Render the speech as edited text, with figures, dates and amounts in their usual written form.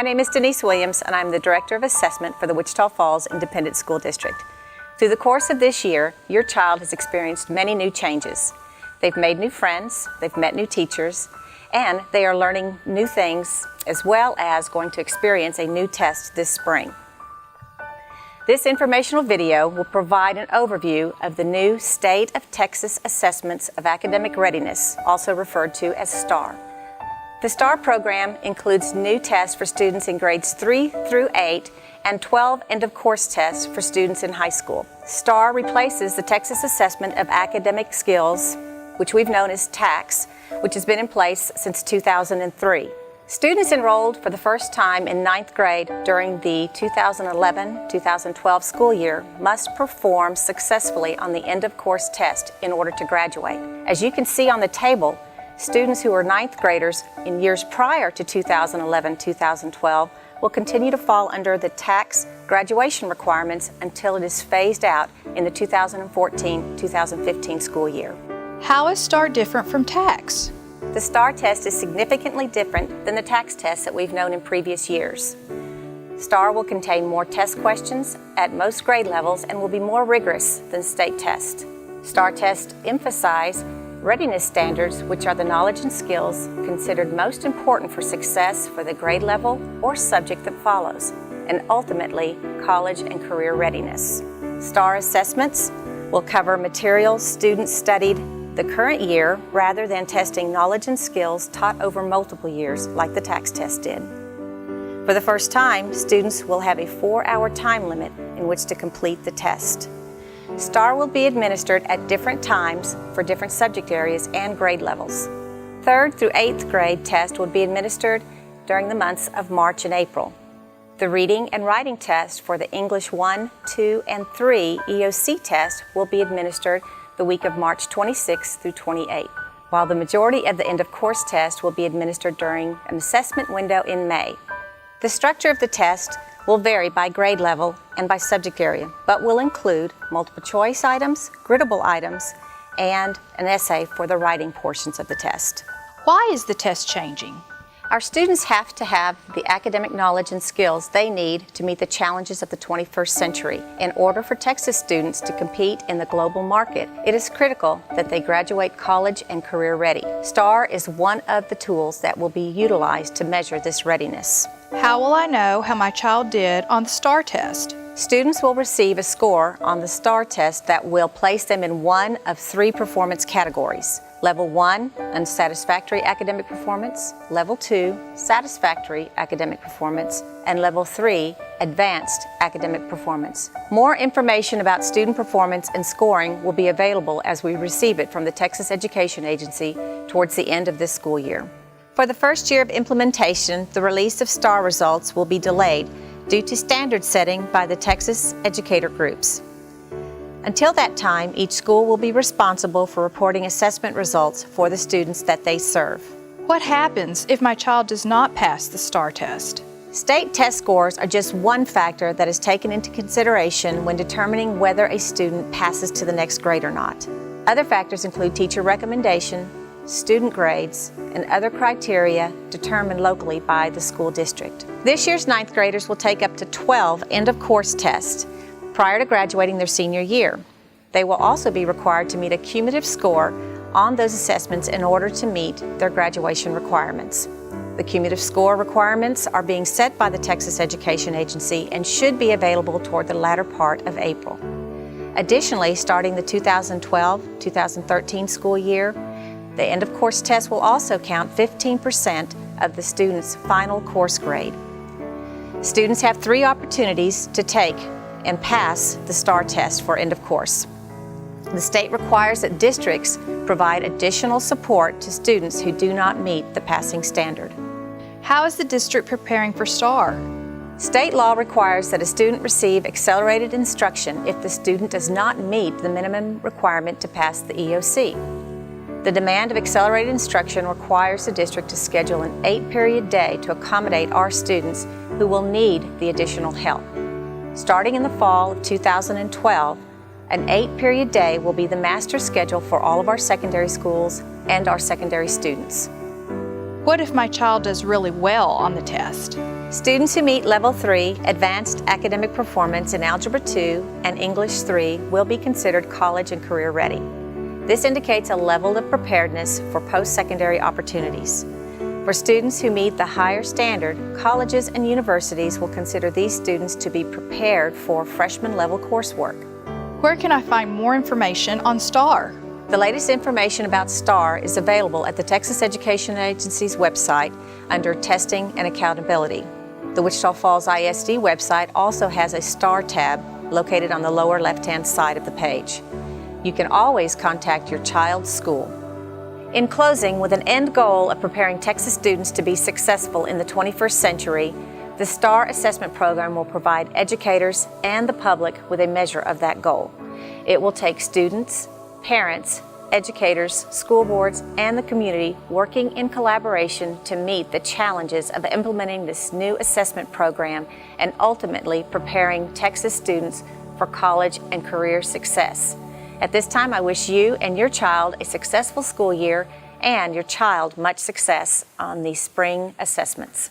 name is Denise Williams, and I'm the Director of Assessment for the Wichita Falls Independent School District. Through the course of this year, your child has experienced many new changes. They've made new friends, they've met new teachers, and they are learning new things, as well as going to experience a new test this spring. This informational video will provide an overview of the new State of Texas Assessments of Academic Readiness, also referred to as STAR. The STAR program includes new tests for students in grades 3 through 8 and 12 end-of-course tests for students in high school. STAR replaces the Texas Assessment of Academic Skills, which we've known as TAKS, which has been in place since 2003. Students enrolled for the first time in 9th grade during the 2011-2012 school year must perform successfully on the end-of-course test in order to graduate. As you can see on the table, students who are 9th graders in years prior to 2011-2012 will continue to fall under the TAKS graduation requirements until it is phased out in the 2014-2015 school year. How is STAR different from TAKS? The STAR test is significantly different than the TAKS tests that we've known in previous years. STAR will contain more test questions at most grade levels and will be more rigorous than state tests. STAR tests emphasize readiness standards, which are the knowledge and skills considered most important for success for the grade level or subject that follows, and ultimately college and career readiness. STAR assessments will cover material students studied the current year rather than testing knowledge and skills taught over multiple years like the TAKS test did. For the first time, students will have a 4-hour time limit in which to complete the test. STAR will be administered at different times for different subject areas and grade levels. 3rd through 8th grade test will be administered during the months of March and April. The reading and writing test for the English 1, 2, and 3 EOC test will be administered the week of March 26 through 28, while the majority of the end-of-course test will be administered during an assessment window in May. The structure of the test will vary by grade level and by subject area, but will include multiple choice items, griddable items, and an essay for the writing portions of the test. Why is the test changing? Our students have to have the academic knowledge and skills they need to meet the challenges of the 21st century. In order for Texas students to compete in the global market, it is critical that they graduate college and career ready. STAR is one of the tools that will be utilized to measure this readiness. How will I know how my child did on the STAR test? Students will receive a score on the STAR test that will place them in one of 3 performance categories. Level 1, unsatisfactory academic performance, Level 2, satisfactory academic performance, and Level 3, advanced academic performance. More information about student performance and scoring will be available as we receive it from the Texas Education Agency towards the end of this school year. For the first year of implementation, the release of STAR results will be delayed due to standard setting by the Texas educator groups. Until that time, each school will be responsible for reporting assessment results for the students that they serve. What happens if my child does not pass the STAR test? State test scores are just one factor that is taken into consideration when determining whether a student passes to the next grade or not. Other factors include teacher recommendation, student grades, and other criteria determined locally by the school district. This year's 9th graders will take up to 12 end-of-course tests prior to graduating their senior year. They will also be required to meet a cumulative score on those assessments in order to meet their graduation requirements. The cumulative score requirements are being set by the Texas Education Agency and should be available toward the latter part of April. Additionally, starting the 2012-2013 school year, the end-of-course test will also count 15% of the student's final course grade. Students have 3 opportunities to take and pass the STAR test for end of course. The state requires that districts provide additional support to students who do not meet the passing standard. How is the district preparing for STAR? State law requires that a student receive accelerated instruction if the student does not meet the minimum requirement to pass the EOC. The demand of accelerated instruction requires the district to schedule an 8-period day to accommodate our students who will need the additional help. Starting in the fall of 2012, an 8-period day will be the master schedule for all of our secondary schools and our secondary students. What if my child does really well on the test? Students who meet Level 3 Advanced Academic Performance in Algebra 2 and English 3 will be considered college and career ready. This indicates a level of preparedness for post-secondary opportunities. For students who meet the higher standard, colleges and universities will consider these students to be prepared for freshman-level coursework. Where can I find more information on STAR? The latest information about STAR is available at the Texas Education Agency's website under Testing and Accountability. The Wichita Falls ISD website also has a STAR tab located on the lower left-hand side of the page. You can always contact your child's school. In closing, with an end goal of preparing Texas students to be successful in the 21st century, the STAR assessment program will provide educators and the public with a measure of that goal. It will take students, parents, educators, school boards, and the community working in collaboration to meet the challenges of implementing this new assessment program and ultimately preparing Texas students for college and career success. At this time, I wish you and your child a successful school year and your child much success on these spring assessments.